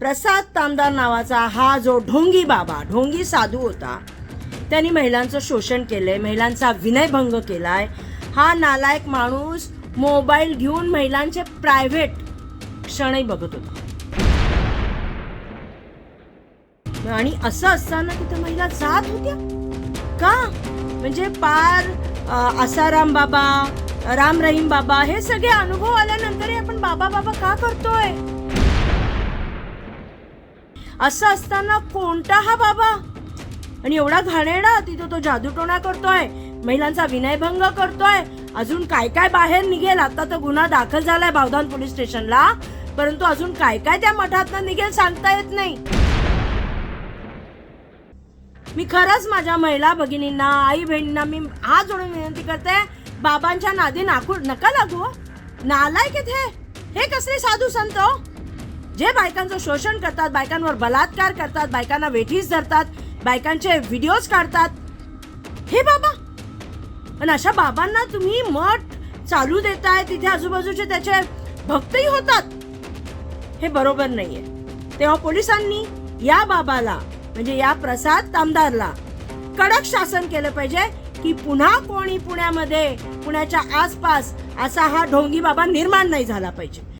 प्रसाद तामदार नावाचा हा जो ढोंगी बाबा, ढोंगी साधू होता, त्यांनी महिलांचं शोषण केलंय, महिलांचा विनयभंग केलाय. हा नालायक माणूस मोबाईल घेऊन महिलांचे प्रायव्हेट क्षणही बघत होता. आणि असं असताना तिथं महिला जात होत्या का? म्हणजे पार आसाराम बाबा, राम रहीम बाबा हे सगळे अनुभव आल्यानंतरही आपण बाबा बाबा का करतोय? असं असताना कोणता हा बाबा? आणि एवढा घाणेरडा तिथं तो जादूटोणा करतोय, महिलांचा विनयभंग करतोय, अजून काय काय बाहेर निघेल. आता तर गुन्हा दाखल झालाय बावधान पोलीस स्टेशनला, परंतु अजून काय काय त्या मठातनं निघेल सांगता येत नाही. मी खरंच माझ्या महिला भगिनींना, आई बहिणींना मी हात जोडून विनंती करते, बाबांच्या नादी नका लागू. नालायक हे कसले साधू संत जे बायकांचं शोषण करतात, बायकांवर बलात्कार करतात, बायकांना वेठीस धरतात, बायकांचे व्हिडिओज काढतात. हे बाबा, आणि अशा बाबांना तुम्ही मठ चालू देताय, तिथे आजूबाजूचे त्याचे भक्तही होतात. हे बरोबर नाहीये. तेव्हा पोलिसांनी या बाबाला म्हणजे या प्रसाद तामदारला कडक शासन केलं पाहिजे की पुन्हा कोणी पुण्याच्या आसपास असा हा ढोंगी बाबा निर्माण नाही झाला पाहिजे.